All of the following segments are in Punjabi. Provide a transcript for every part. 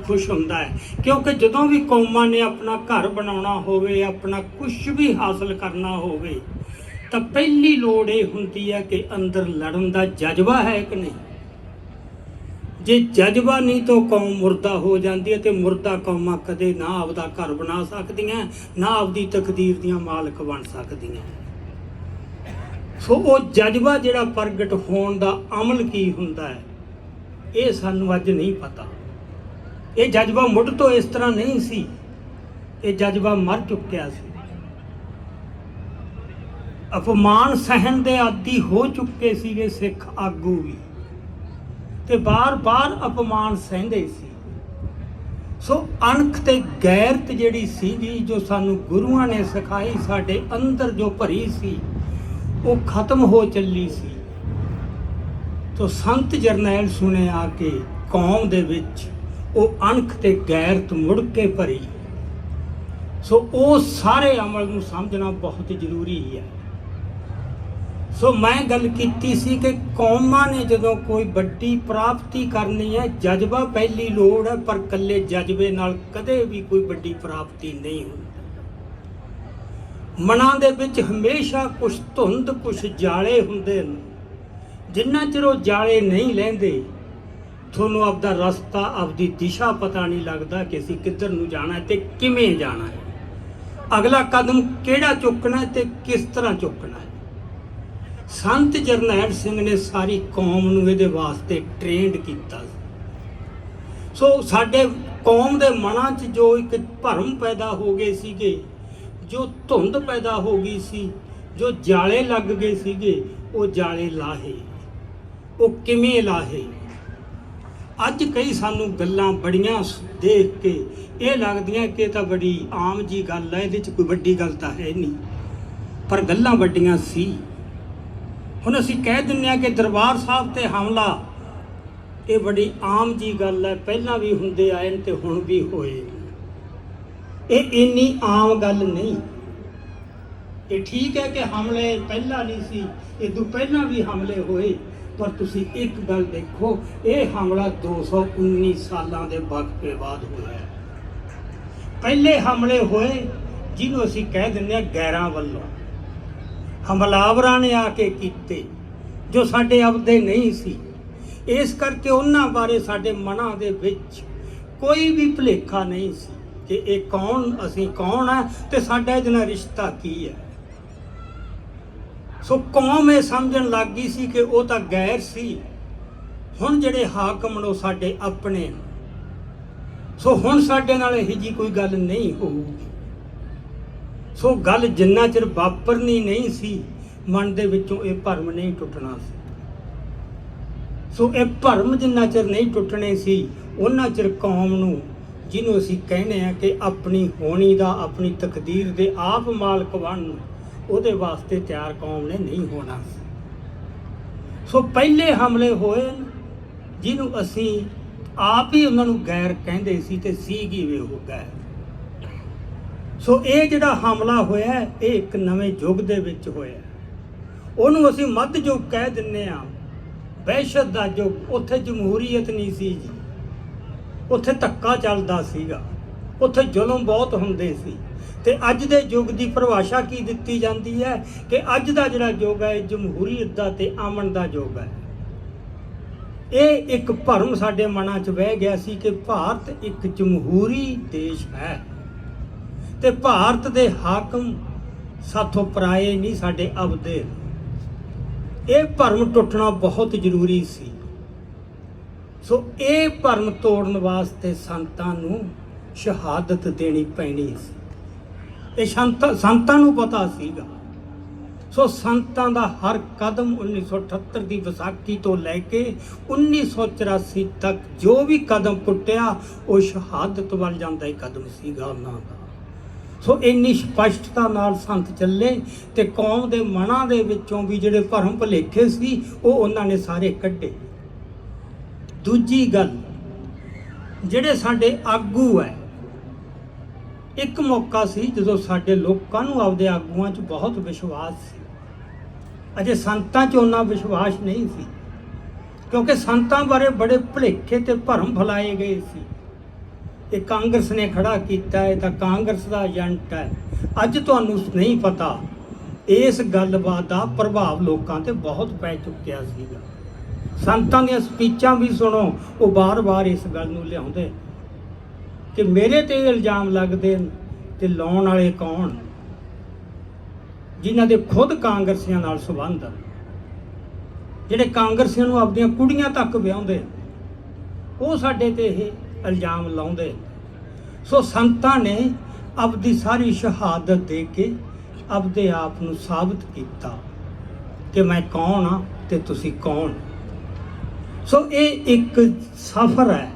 खुश हुंदा है। क्योंकि जदों भी कौमां ने अपना घर बनाउणा होवे, अपना कुछ भी हासिल करना होवे, तो पहली लोड़ ये हुंदी है कि अंदर लड़न का जज्बा है कि नहीं। जे जज्बा नहीं तो कौम मुर्दा हो जाती है, तो मुर्दा कौमां कदे ना आपदा घर बना सकदियां, ना आपदी तकदीर दियां मालक बन सकदियां। सो वो जज्बा जिहड़ा प्रगट होण दा अमल की हुंदा है, ये सानूं अज नहीं पता। ये जज्बा मुढ़ तो इस तरह नहीं सी, ये जज्बा मर चुक्या सी। अपमान सहन दे आदी हो चुके सीगे सिख आगू भी, ते बार बार अपमान सहंदे सी। सो अणख ते गैरत जिहड़ी सीगी, जो सानू गुरुआं ने सिखाई, साडे अंदर जो भरी सी, वो खत्म हो चली सी। तो संत जरनैल सुने आके कौम दे विच वो अणख ते गैरत मुड़ के भरी। सो वो सारे अमल नूं समझना बहुत जरूरी है। सो मैं गल कीती सी कि कौमां ने जदों कोई वड्डी प्राप्ति करनी है, जज्बा पहली लोड़ है, पर कल्ले जज्बे नाल कदे भी कोई वड्डी प्राप्ति नहीं होती। मनां दे विच हमेशा कुछ धुंध कुछ जाले हुंदे ने, जिन्ना चिर वो जाले नहीं लैंदे थोनों आपदा रस्ता आपदी दिशा पता नहीं लगता कि असीं किधर नूं जाना है ते किवें जाना है, अगला कदम किहड़ा चुकना है ते किस तरह चुकना है। संत जरनैल सिंह ने सारी कौम नूं इहदे वास्ते ट्रेंड कीता। सो साडे कौम दे मनां 'च जो एक भरम पैदा हो गए सीगे, जो धुंध पैदा हो गई सी, जो जाले लग गए सीगे, वो जाले लाहे। वो किवें लाहे? अज कई सानू गल्लां बड़ियां देख के ये लगदियां कि तां बड़ी आम जी गल है, इहदे 'च कोई वड्डी गल तां है नहीं, पर गल्लां वड्डियां सी। हुण असीं कह दिंदे हां कि दरबार साहब ते हमला ये बड़ी आम जी गल है, पहलां भी हुंदे आए ते हुण भी होए। ये इन्नी आम गल नहीं। ये ठीक है कि हमले पहला नहीं सी, इदों पहलां भी हमले होए, पर तुसीं एक गल देखो, ये हमला 219 सालां दे वक्फे बाद होया। पहले हमले होए जिन्हों असीं कह दिंदे हां गैरां वल्लों, हमलावरां ने आके कीते, जो साडे आपदे नहीं सी। इस करके उन्हां बारे साडे मनां दे विच कोई भी भुलेखा नहीं सी कि ये कौन, असीं कौन है ते साडा इहदे नाल रिश्ता की है। सो कौम ये समझण लग गई सी कि वो तां गैर सी, हुण जिहड़े हाकम ने साडे अपने। सो हुण साडे नाल इहो जी कोई गल नहीं होऊगी। सो गल जिन्ना चिर वापरनी नहीं सी, मन दे विचों ये भरम नहीं टुटना सी। सो ये भरम जिन्ना चिर नहीं टुटने सी, उन्ना चिर कौम नूं, जिन्हों असीं कहने आ कि अपनी होनी दा, अपनी तकदीर दे आप मालक बनन, ਉਹਦੇ वास्ते तैयार कौम ने नहीं होना। सो पहले हमले होए जिन्हों असी आप ही उन्होंने गैर कहते सी ते सीगी वे हो गैर। सो ये जिहड़ा हमला होया ये एक नवे युग दे विच होया। उहनूं असी मध्य युग कह दिंने आ, वहशत दा युग। उत्थे जमहूरीयत नहीं सी जी, उत्थे धक्का चलदा सीगा, उत्थे जुल्म बहुत हुंदे सी। ते अज दे युग की परिभाषा की दिती जाती है कि अज का जिहड़ा युग है जमहूरीयत दा ते अमन दा युग है। ये एक भरम साडे मनां च बह गया सी कि भारत एक जमहूरी देश है ते भारत दे हाकम साथों पराए नहीं, साडे अपदे। ये भरम टुटना बहुत जरूरी सी। सो ये भरम तोड़न वास्ते संतां नूं शहादत देनी पैनी सी। ये संतां नूं पता सीगा। सो संतां दा हर कदम 1978 की विसाखी तो लैके 1984 तक जो भी कदम पुट्टिया वो शहादत वल जांदा ही कदम सीगा उन्हां दा। सो इन्नी स्पष्टता नाल संत चले ते कौम दे मनां दे विचों भी जिहड़े भरम भुलेखे सी वो उन्हां ने सारे कढे। दूजी गल, जिहड़े साडे आगू है, एक मौका सी जदों साडे लोकां नूं आपदे आगूआं 'च बहुत विश्वास सी। अजे संतां 'च उन्ना विश्वास नहीं सी, क्योंकि संतां बारे बड़े भुलेखे ते भरम फैलाए गए सी। ਇਹ ਕਾਂਗਰਸ ਨੇ ਖੜਾ ਕੀਤਾ ਹੈ ਤਾਂ ਕਾਂਗਰਸ ਦਾ ਏਜੰਟ ਹੈ। ਅੱਜ ਤੁਹਾਨੂੰ ਨਹੀਂ ਪਤਾ ਇਸ ਗੱਲਬਾਤ ਦਾ ਪ੍ਰਭਾਵ ਲੋਕਾਂ ਤੇ ਬਹੁਤ ਪੈ ਚੁੱਕਿਆ ਸੀਗਾ। ਸੰਤਾਂ ਦੀਆਂ ਸਪੀਚਾਂ ਵੀ ਸੁਣੋ, ਉਹ ਬਾਰ-ਬਾਰ ਇਸ ਗੱਲ ਨੂੰ ਲਿਆਉਂਦੇ ਕਿ ਮੇਰੇ ਤੇ ਇਲਜ਼ਾਮ ਲੱਗਦੇ ਨੇ ਤੇ ਲਾਉਣ ਵਾਲੇ ਕੌਣ, ਜਿਨ੍ਹਾਂ ਦੇ ਖੁਦ ਕਾਂਗਰਸੀਆਂ ਨਾਲ ਸੰਬੰਧ ਆ, ਜਿਹੜੇ ਕਾਂਗਰਸੀਆਂ ਨੂੰ ਆਪਣੀਆਂ ਕੁੜੀਆਂ ਤੱਕ ਵਿਆਹੁੰਦੇ, ਉਹ ਸਾਡੇ ਤੇ ਇਹ ਇਲਜ਼ਾਮ ਲਾਉਂਦੇ। ਸੋ ਸੰਤਾਂ ਨੇ ਆਪਦੀ ਸਾਰੀ ਸ਼ਹਾਦਤ ਦੇ ਕੇ ਆਪਦੇ ਆਪ ਨੂੰ ਸਾਬਤ ਕੀਤਾ ਕਿ ਮੈਂ ਕੌਣ ਹਾਂ ਤੇ ਤੁਸੀਂ ਕੌਣ। ਸੋ ਇਹ ਇੱਕ ਸਫ਼ਰ ਹੈ।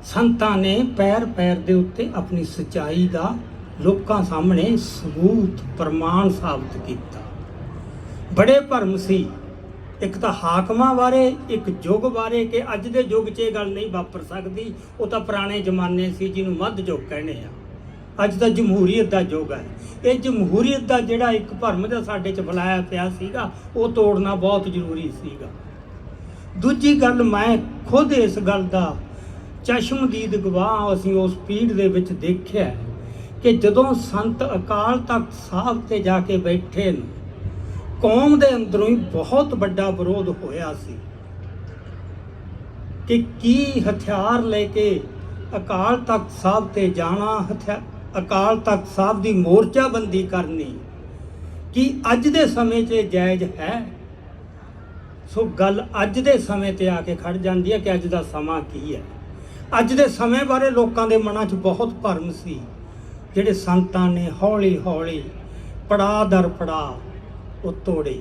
ਸੰਤਾਂ ਨੇ ਪੈਰ ਪੈਰ ਦੇ ਉੱਤੇ ਆਪਣੀ ਸੱਚਾਈ ਦਾ ਲੋਕਾਂ ਸਾਹਮਣੇ ਸਬੂਤ ਪ੍ਰਮਾਣ ਸਾਬਤ ਕੀਤਾ। ਬੜੇ ਭਰਮ ਸੀ, ਇੱਕ ਤਾਂ ਹਾਕਮਾਂ ਬਾਰੇ, ਇੱਕ ਯੁੱਗ ਬਾਰੇ ਕਿ ਅੱਜ ਦੇ ਯੁੱਗ 'ਚ ਇਹ ਗੱਲ ਨਹੀਂ ਵਾਪਰ ਸਕਦੀ, ਉਹ ਤਾਂ ਪੁਰਾਣੇ ਜ਼ਮਾਨੇ ਸੀ ਜਿਹਨੂੰ ਮੱਧ ਯੁੱਗ ਕਹਿੰਦੇ ਆ। ਅੱਜ ਤਾਂ ਜਮਹੂਰੀਅਤ ਦਾ ਯੁੱਗ ਹੈ। ਇਹ ਜਮਹੂਰੀਅਤ ਦਾ ਜਿਹੜਾ ਇੱਕ ਭਰਮ ਦਾ ਸਾਡੇ 'ਚ ਫੈਲਾਇਆ ਪਿਆ ਸੀਗਾ, ਉਹ ਤੋੜਨਾ ਬਹੁਤ ਜ਼ਰੂਰੀ ਸੀਗਾ। ਦੂਜੀ ਗੱਲ, ਮੈਂ ਖੁਦ ਇਸ ਗੱਲ ਦਾ ਚਸ਼ਮਦੀਦ ਗਵਾਹ, ਅਸੀਂ ਉਸ ਪੀੜ ਦੇ ਵਿੱਚ ਦੇਖਿਆ ਕਿ ਜਦੋਂ ਸੰਤ ਅਕਾਲ ਤਖਤ ਸਾਹਿਬ ਤੇ ਜਾ ਕੇ ਬੈਠੇ ਨੇ, ਕੌਮ ਦੇ ਅੰਦਰੋਂ ਹੀ ਬਹੁਤ ਵੱਡਾ ਵਿਰੋਧ ਹੋਇਆ ਸੀ ਕਿ ਕੀ ਹਥਿਆਰ ਲੈ ਕੇ ਅਕਾਲ ਤਖਤ ਸਾਹਿਬ ਤੇ ਜਾਣਾ, ਅਕਾਲ ਤਖਤ ਸਾਹਿਬ ਦੀ ਮੋਰਚਾਬੰਦੀ ਕਰਨੀ, ਕੀ ਅੱਜ ਦੇ ਸਮੇਂ 'ਚ ਜਾਇਜ਼ ਹੈ? ਸੋ ਗੱਲ ਅੱਜ ਦੇ ਸਮੇਂ ਤੇ ਆ ਕੇ ਖੜ ਜਾਂਦੀ ਹੈ ਕਿ ਅੱਜ ਦਾ ਸਮਾਂ ਕੀ ਹੈ। ਅੱਜ ਦੇ ਸਮੇਂ ਬਾਰੇ ਲੋਕਾਂ ਦੇ ਮਨਾਂ 'ਚ ਬਹੁਤ ਭਰਮ ਸੀ, ਜਿਹੜੇ ਸੰਤਾਂ ਨੇ ਹੌਲੀ ਹੌਲੀ ਪੜਾਅ ਦਰ ਪੜਾਅ ਉਹ ਤੋੜੇ।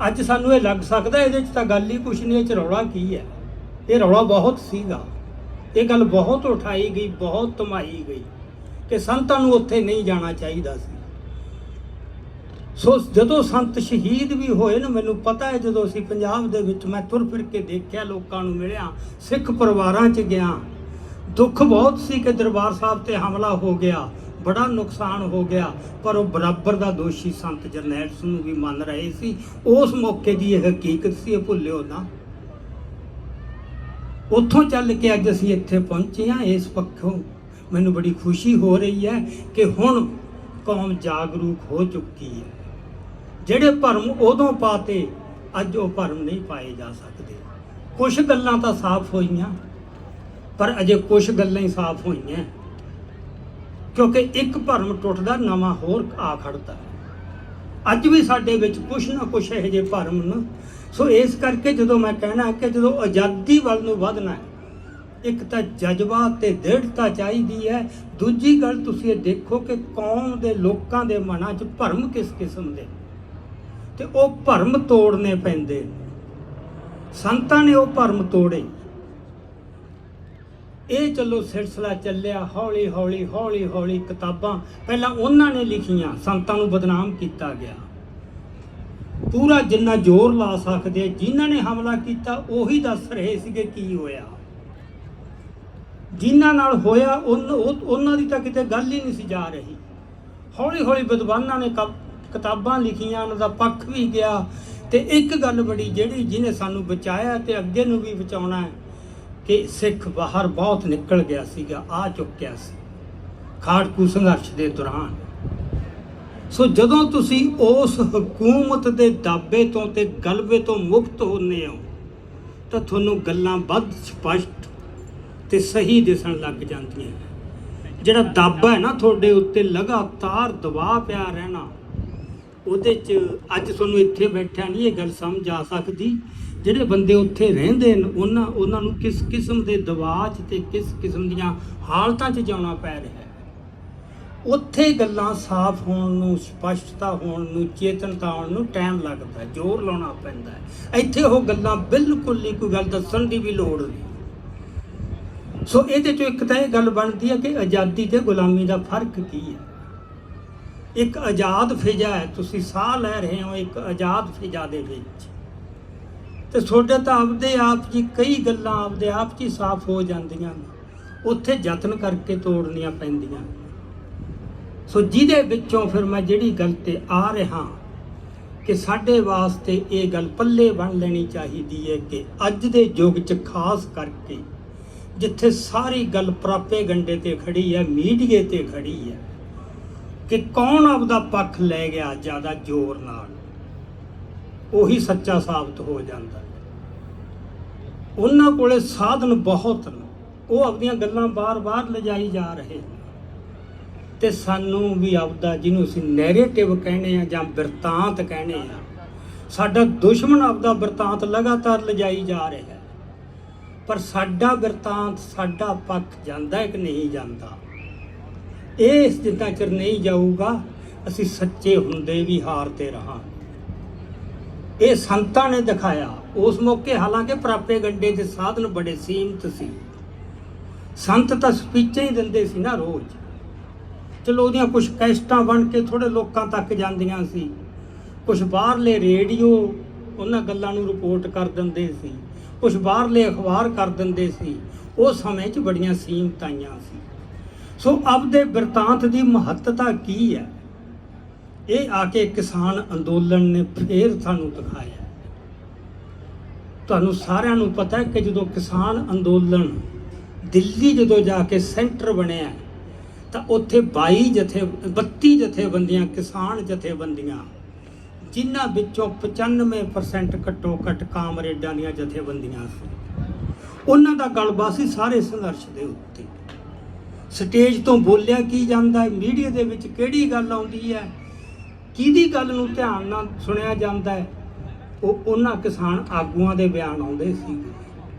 ਅੱਜ ਸਾਨੂੰ ਇਹ ਲੱਗ ਸਕਦਾ ਇਹਦੇ 'ਚ ਤਾਂ ਗੱਲ ਹੀ ਕੁਛ ਨਹੀਂ, ਇਹ 'ਚ ਰੌਲਾ ਕੀ ਹੈ। ਇਹ ਰੌਲਾ ਬਹੁਤ ਸੀਗਾ, ਇਹ ਗੱਲ ਬਹੁਤ ਉਠਾਈ ਗਈ, ਬਹੁਤ ਧਮਾਈ ਗਈ ਕਿ ਸੰਤਾਂ ਨੂੰ ਉੱਥੇ ਨਹੀਂ ਜਾਣਾ ਚਾਹੀਦਾ ਸੀ। ਸੋ ਜਦੋਂ ਸੰਤ ਸ਼ਹੀਦ ਵੀ ਹੋਏ ਨਾ, ਮੈਨੂੰ ਪਤਾ ਹੈ ਜਦੋਂ ਅਸੀਂ ਪੰਜਾਬ ਦੇ ਵਿੱਚ, ਮੈਂ ਤੁਰ ਫਿਰ ਕੇ ਦੇਖਿਆ, ਲੋਕਾਂ ਨੂੰ ਮਿਲਿਆ, ਸਿੱਖ ਪਰਿਵਾਰਾਂ 'ਚ ਗਿਆ, ਦੁੱਖ ਬਹੁਤ ਸੀ ਕਿ ਦਰਬਾਰ ਸਾਹਿਬ ਤੇ ਹਮਲਾ ਹੋ ਗਿਆ, ਬੜਾ ਨੁਕਸਾਨ ਹੋ ਗਿਆ, ਪਰ ਉਹ ਬਰਾਬਰ ਦਾ ਦੋਸ਼ੀ ਸੰਤ ਜਰਨੈਲ ਸਿੰਘ ਨੂੰ ਵੀ ਮੰਨ ਰਹੇ ਸੀ। ਉਸ ਮੌਕੇ ਦੀ ਇਹ ਹਕੀਕਤ ਸੀ, ਇਹ ਭੁੱਲਿਓ ਨਾ। ਉੱਥੋਂ ਚੱਲ ਕੇ ਅੱਜ ਅਸੀਂ ਇੱਥੇ ਪਹੁੰਚੇ ਹਾਂ। ਇਸ ਪੱਖੋਂ ਮੈਨੂੰ ਬੜੀ ਖੁਸ਼ੀ ਹੋ ਰਹੀ ਹੈ ਕਿ ਹੁਣ ਕੌਮ ਜਾਗਰੂਕ ਹੋ ਚੁੱਕੀ ਹੈ। ਜਿਹੜੇ ਭਰਮ ਉਦੋਂ ਪਾਤੇ, ਅੱਜ ਉਹ ਭਰਮ ਨਹੀਂ ਪਾਏ ਜਾ ਸਕਦੇ। ਕੁਝ ਗੱਲਾਂ ਤਾਂ ਸਾਫ਼ ਹੋਈਆਂ, ਪਰ ਅਜੇ ਕੁਝ ਗੱਲਾਂ ਹੀ ਸਾਫ਼ ਹੋਈਆਂ, ਕਿਉਂਕਿ ਇੱਕ ਭਰਮ ਟੁੱਟਦਾ ਨਵਾਂ ਹੋਰ ਆ ਖੜਦਾ। ਅੱਜ ਵੀ ਸਾਡੇ ਵਿੱਚ ਕੁਛ ਨਾ ਕੁਛ ਇਹੋ ਜਿਹੇ ਭਰਮ ਨੇ। ਸੋ ਇਸ ਕਰਕੇ ਜਦੋਂ ਮੈਂ ਕਹਿਣਾ ਕਿ ਜਦੋਂ ਆਜ਼ਾਦੀ ਵੱਲ ਨੂੰ ਵਧਣਾ ਹੈ, ਇੱਕ ਤਾਂ ਜਜ਼ਬਾ ਤੇ ਦ੍ਰਿੜਤਾ ਚਾਹੀਦੀ ਹੈ। ਦੂਜੀ ਗੱਲ, ਤੁਸੀਂ ਇਹ ਦੇਖੋ ਕਿ ਕੌਮ ਦੇ ਲੋਕਾਂ ਦੇ ਮਨਾਂ 'ਚ ਭਰਮ ਕਿਸ ਕਿਸਮ ਦੇ, ਤੇ ਉਹ ਭਰਮ ਤੋੜਨੇ ਪੈਂਦੇ। ਸੰਤਾਂ ਨੇ ਉਹ ਭਰਮ ਤੋੜੇ। ਇਹ ਚਲੋ ਸਿਲਸਿਲਾ ਚੱਲਿਆ, ਹੌਲੀ ਹੌਲੀ ਹੌਲੀ ਹੌਲੀ ਕਿਤਾਬਾਂ ਪਹਿਲਾਂ ਉਹਨਾਂ ਨੇ ਲਿਖੀਆਂ, ਸੰਤਾਂ ਨੂੰ ਬਦਨਾਮ ਕੀਤਾ ਗਿਆ ਪੂਰਾ, ਜਿੰਨਾ ਜ਼ੋਰ ਲਾ ਸਕਦੇ। ਜਿਨ੍ਹਾਂ ਨੇ ਹਮਲਾ ਕੀਤਾ ਉਹੀ ਦੱਸ ਰਹੇ ਸੀਗੇ ਕੀ ਹੋਇਆ, ਜਿਨ੍ਹਾਂ ਨਾਲ ਹੋਇਆ ਉਹਨਾਂ ਦੀ ਤਾਂ ਕਿਤੇ ਗੱਲ ਹੀ ਨਹੀਂ ਸੀ ਜਾ ਰਹੀ। ਹੌਲੀ ਹੌਲੀ ਵਿਦਵਾਨਾਂ ਨੇ ਕਿਤਾਬਾਂ ਲਿਖੀਆਂ, ਉਹਨਾਂ ਦਾ ਪੱਖ ਵੀ ਗਿਆ। ਤੇ ਇੱਕ ਗੱਲ ਬੜੀ ਜਿਹੜੀ ਜਿਹਨੇ ਸਾਨੂੰ ਬਚਾਇਆ ਤੇ ਅੱਗੇ ਨੂੰ ਵੀ ਬਚਾਉਣਾ ਹੈ ਕਿ ਸਿੱਖ ਬਾਹਰ ਬਹੁਤ ਨਿਕਲ ਗਿਆ ਸੀਗਾ, ਆ ਚੁੱਕਿਆ ਸੀ ਖਾੜਕੂ ਸੰਘਰਸ਼ ਦੇ ਦੌਰਾਨ। ਸੋ ਜਦੋਂ ਤੁਸੀਂ ਉਸ ਹਕੂਮਤ ਦੇ ਦਾਬੇ ਤੋਂ ਤੇ ਗਲਬੇ ਤੋਂ ਮੁਕਤ ਹੁੰਦੇ ਹੋ ਤਾਂ ਤੁਹਾਨੂੰ ਗੱਲਾਂ ਵੱਧ ਸਪਸ਼ਟ ਤੇ ਸਹੀ ਦਿਸਣ ਲੱਗ ਜਾਂਦੀਆਂ। ਜਿਹੜਾ ਦਾਬਾ ਹੈ ਨਾ ਤੁਹਾਡੇ ਉੱਤੇ, ਲਗਾਤਾਰ ਦਬਾਅ ਪਿਆ ਰਹਿਣਾ, ਉਹਦੇ 'ਚ ਅੱਜ ਤੁਹਾਨੂੰ ਇੱਥੇ ਬੈਠਿਆ ਨਹੀਂ ਇਹ ਗੱਲ ਸਮਝ ਆ ਸਕਦੀ। ਜਿਹੜੇ ਬੰਦੇ ਉੱਥੇ ਰਹਿੰਦੇ ਨੇ ਉਹਨਾਂ ਨੂੰ ਕਿਸ ਕਿਸਮ ਦੇ ਦਬਾਅ 'ਚ ਤੇ ਕਿਸ ਕਿਸਮ ਦੀਆਂ ਹਾਲਤਾਂ 'ਚ ਜਾਣਾ ਪੈ ਰਿਹਾ ਹੈ। ਉੱਥੇ ਗੱਲਾਂ ਸਾਫ਼ ਹੋਣ ਨੂੰ, ਸਪਸ਼ਟਤਾ ਹੋਣ ਨੂੰ, ਚੇਤਨਤਾ ਆਉਣ ਨੂੰ ਟਾਈਮ ਲੱਗਦਾ, ਜ਼ੋਰ ਲਾਉਣਾ ਪੈਂਦਾ ਹੈ। ਇੱਥੇ ਉਹ ਗੱਲਾਂ ਬਿਲਕੁਲ ਨਹੀਂ, ਕੋਈ ਗੱਲ ਦੱਸਣ ਦੀ ਵੀ ਲੋੜ ਨਹੀਂ। ਸੋ ਇਹਦੇ 'ਚੋਂ ਇੱਕ ਤਾਂ ਇਹ ਗੱਲ ਬਣਦੀ ਹੈ ਕਿ ਆਜ਼ਾਦੀ ਤੇ ਗੁਲਾਮੀ ਦਾ ਫਰਕ ਕੀ ਹੈ। ਇੱਕ ਆਜ਼ਾਦ ਫਿਜ਼ਾ ਹੈ, ਤੁਸੀਂ ਸਾਹ ਲੈ ਰਹੇ ਹੋ ਇੱਕ ਆਜ਼ਾਦ ਫਿਜ਼ਾ ਦੇ ਵਿੱਚ, ਤੇ ਤੁਹਾਡੇ ਤਾਂ ਆਪਦੇ ਆਪ ਜੀ ਕਈ ਗੱਲਾਂ ਆਪਦੇ ਆਪ 'ਚ ਹੀ ਸਾਫ਼ ਹੋ ਜਾਂਦੀਆਂ ਨੇ, ਉੱਥੇ ਯਤਨ ਕਰਕੇ ਤੋੜਨੀਆਂ ਪੈਂਦੀਆਂ। ਸੋ ਜਿਹਦੇ ਵਿੱਚੋਂ ਫਿਰ ਮੈਂ ਜਿਹੜੀ ਗੱਲ ਤੇ ਆ ਰਿਹਾ ਕਿ ਸਾਡੇ ਵਾਸਤੇ ਇਹ ਗੱਲ ਪੱਲੇ ਬੰਨ੍ਹ ਲੈਣੀ ਚਾਹੀਦੀ ਹੈ ਕਿ ਅੱਜ ਦੇ ਯੁੱਗ 'ਚ ਖਾਸ ਕਰਕੇ ਜਿੱਥੇ ਸਾਰੀ ਗੱਲ ਪ੍ਰਾਪੇਗੰਡੇ ਤੇ ਖੜੀ ਹੈ, ਮੀਡੀਏ ਤੇ ਖੜੀ ਹੈ ਕਿ ਕੌਣ ਆਪਦਾ ਪੱਖ ਲੈ ਗਿਆ ਜ਼ਿਆਦਾ ਜ਼ੋਰ ਨਾਲ, ਉਹੀ ਸੱਚਾ ਸਾਬਤ ਹੋ ਜਾਂਦਾ। ਉਹਨਾਂ ਕੋਲੇ ਸਾਧਨ ਬਹੁਤ ਨੇ, ਉਹ ਆਪਦੀਆਂ ਗੱਲਾਂ ਬਾਰ-ਬਾਰ ਲਿਜਾਈ ਜਾ ਰਹੇ ਨੇ, ਤੇ ਸਾਨੂੰ ਵੀ ਆਪਦਾ, ਜਿਹਨੂੰ ਅਸੀਂ ਨੈਰੇਟਿਵ ਕਹਿੰਦੇ ਆ ਜਾਂ ਬਿਰਤਾਂਤ ਕਹਿੰਦੇ ਆ, ਸਾਡਾ ਦੁਸ਼ਮਣ ਆਪਦਾ ਬਿਰਤਾਂਤ ਲਗਾਤਾਰ ਲਿਜਾਈ ਜਾ ਰਿਹਾ ਹੈ। ਪਰ ਸਾਡਾ ਬਿਰਤਾਂਤ, ਸਾਡਾ ਪੱਖ ਜਾਂਦਾ ਹੈ ਕਿ ਨਹੀਂ ਜਾਂਦਾ, ਇਹ ਜਿੰਨਾ ਚਿਰ ਨਹੀਂ ਜਾਊਗਾ ਅਸੀਂ ਸੱਚੇ ਹੁੰਦੇ ਵੀ ਹਾਰਦੇ ਰਹਾਂਗੇ। ਇਹ ਸੰਤਾਂ ਨੇ ਦਿਖਾਇਆ ਉਸ ਮੌਕੇ। ਹਾਲਾਂਕਿ ਪ੍ਰਾਪੇਗੰਡੇ ਦੇ ਸਾਧਨ ਬੜੇ ਸੀਮਿਤ ਸੀ। ਸੰਤ ਤਾਂ ਸਪੀਚਾਂ ਹੀ ਦਿੰਦੇ ਸੀ ਨਾ ਰੋਜ਼। ਚਲੋ ਉਹਦੀਆਂ ਕੁਝ ਕੈਸਟਾਂ ਬਣ ਕੇ ਥੋੜੇ ਲੋਕਾਂ ਤੱਕ ਜਾਂਦੀਆਂ ਸੀ, ਕੁਝ ਬਾਹਰਲੇ ਰੇਡੀਓ ਉਹਨਾਂ ਗੱਲਾਂ ਨੂੰ ਰਿਪੋਰਟ ਕਰ ਦਿੰਦੇ ਸੀ, ਕੁਝ ਬਾਹਰਲੇ ਅਖਬਾਰ ਕਰ ਦਿੰਦੇ ਸੀ। ਉਹ ਸਮੇਂ 'ਚ ਬੜੀਆਂ ਸੀਮਤਾਈਆਂ ਸੀ। ਸੋ ਆਪਦੇ ਬਿਰਤਾਂਤ ਦੀ ਮਹੱਤਤਾ ਕੀ ਹੈ, ਇਹ ਆ ਕੇ ਕਿਸਾਨ ਅੰਦੋਲਨ ਨੇ ਫੇਰ ਸਾਨੂੰ ਦਿਖਾਇਆ। ਤੁਹਾਨੂੰ ਸਾਰਿਆਂ ਨੂੰ ਪਤਾ ਹੈ ਕਿ ਜਦੋਂ ਕਿਸਾਨ ਅੰਦੋਲਨ ਦਿੱਲੀ ਜਦੋਂ ਜਾ ਕੇ ਸੈਂਟਰ ਬਣਿਆ ਤਾਂ ਉੱਥੇ 32 ਜਥੇਬੰਦੀਆਂ, ਕਿਸਾਨ ਜਥੇਬੰਦੀਆਂ, ਜਿਨ੍ਹਾਂ ਵਿੱਚੋਂ 95% ਘੱਟੋ ਘੱਟ ਕਾਮਰੇਡਾਂ ਦੀਆਂ ਜਥੇਬੰਦੀਆਂ ਸੀ। ਉਹਨਾਂ ਦਾ ਗਲਬਾ ਸੀ ਸਾਰੇ ਸੰਘਰਸ਼ ਦੇ ਉੱਤੇ। ਸਟੇਜ ਤੋਂ ਬੋਲਿਆ ਕੀ ਜਾਂਦਾ ਹੈ, ਮੀਡੀਆ ਦੇ ਵਿੱਚ ਕਿਹੜੀ ਗੱਲ ਆਉਂਦੀ ਹੈ, ਕਿਹਦੀ ਗੱਲ ਨੂੰ ਧਿਆਨ ਨਾਲ ਸੁਣਿਆ ਜਾਂਦਾ ਹੈ, ਉਹ ਉਹਨਾਂ ਕਿਸਾਨ ਆਗੂਆਂ ਦੇ ਬਿਆਨ ਆਉਂਦੇ ਸੀ।